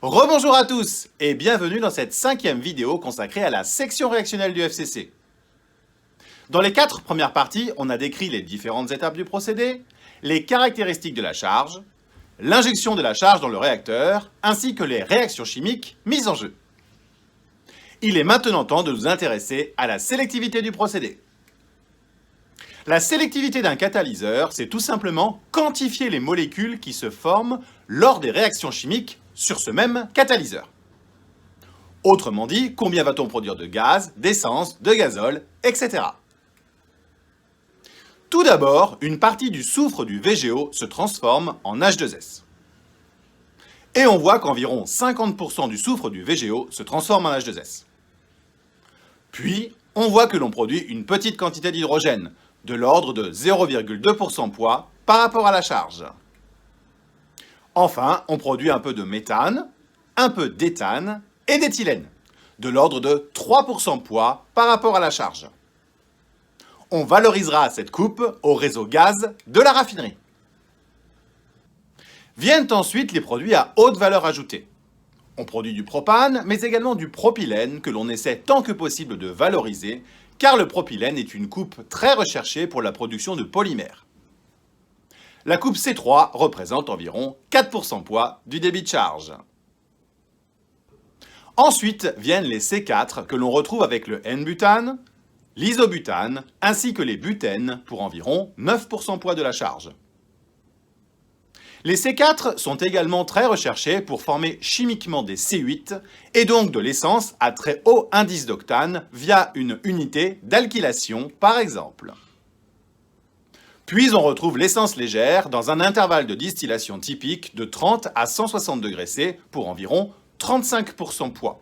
Rebonjour à tous et bienvenue dans cette 5e vidéo consacrée à la section réactionnelle du FCC. Dans les 4 premières parties, on a décrit les différentes étapes du procédé, les caractéristiques de la charge, l'injection de la charge dans le réacteur, ainsi que les réactions chimiques mises en jeu. Il est maintenant temps de nous intéresser à la sélectivité du procédé. La sélectivité d'un catalyseur, c'est tout simplement quantifier les molécules qui se forment lors des réactions chimiques sur ce même catalyseur. Autrement dit, combien va-t-on produire de gaz, d'essence, de gazole, etc. Tout d'abord, une partie du soufre du VGO se transforme en H2S. Et on voit qu'environ 50% du soufre du VGO se transforme en H2S. Puis, on voit que l'on produit une petite quantité d'hydrogène, de l'ordre de 0,2% poids par rapport à la charge. Enfin, on produit un peu de méthane, un peu d'éthane et d'éthylène, de l'ordre de 3% poids par rapport à la charge. On valorisera cette coupe au réseau gaz de la raffinerie. Viennent ensuite les produits à haute valeur ajoutée. On produit du propane, mais également du propylène que l'on essaie tant que possible de valoriser, car le propylène est une coupe très recherchée pour la production de polymères. La coupe C3 représente environ 4% poids du débit de charge. Ensuite viennent les C4 que l'on retrouve avec le N-butane, l'isobutane ainsi que les butènes pour environ 9% poids de la charge. Les C4 sont également très recherchés pour former chimiquement des C8 et donc de l'essence à très haut indice d'octane via une unité d'alkylation par exemple. Puis on retrouve l'essence légère dans un intervalle de distillation typique de 30 à 160 degrés C pour environ 35% poids.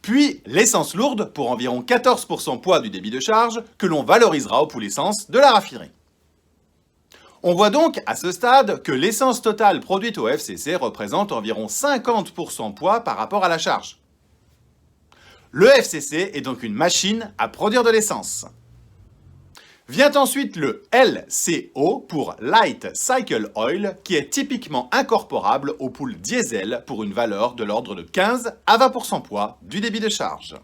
Puis l'essence lourde pour environ 14% poids du débit de charge que l'on valorisera au pool essence de la raffinerie. On voit donc à ce stade que l'essence totale produite au FCC représente environ 50% poids par rapport à la charge. Le FCC est donc une machine à produire de l'essence. Vient ensuite le LCO pour Light Cycle Oil qui est typiquement incorporable au pool diesel pour une valeur de l'ordre de 15 à 20% poids du débit de charge.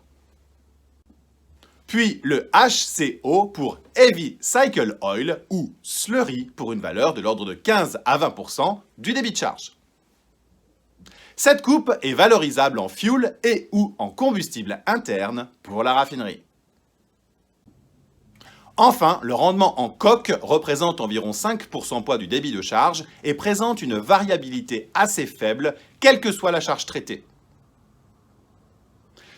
Puis le HCO pour Heavy Cycle Oil ou Slurry pour une valeur de l'ordre de 15 à 20% du débit de charge. Cette coupe est valorisable en fuel et ou en combustible interne pour la raffinerie. Enfin, le rendement en coque représente environ 5% poids du débit de charge et présente une variabilité assez faible, quelle que soit la charge traitée.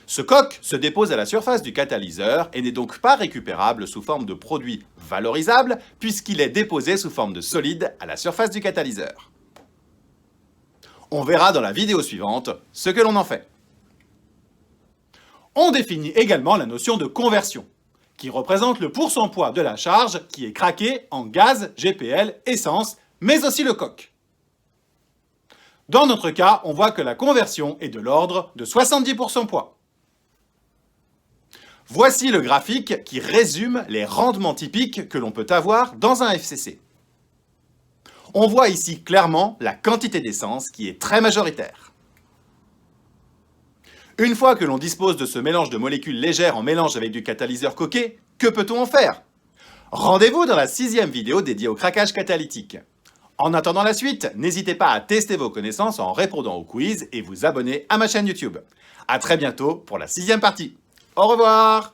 Ce coque se dépose à la surface du catalyseur et n'est donc pas récupérable sous forme de produit valorisable puisqu'il est déposé sous forme de solide à la surface du catalyseur. On verra dans la vidéo suivante ce que l'on en fait. On définit également la notion de conversion, qui représente le pourcent-poids de la charge qui est craqué en gaz, GPL, essence, mais aussi le coque. Dans notre cas, on voit que la conversion est de l'ordre de 70% poids. Voici le graphique qui résume les rendements typiques que l'on peut avoir dans un FCC. On voit ici clairement la quantité d'essence qui est très majoritaire. Une fois que l'on dispose de ce mélange de molécules légères en mélange avec du catalyseur coqué, que peut-on en faire? Rendez-vous dans la 6e vidéo dédiée au craquage catalytique. En attendant la suite, n'hésitez pas à tester vos connaissances en répondant au quiz et vous abonner à ma chaîne YouTube. A très bientôt pour la 6e partie. Au revoir!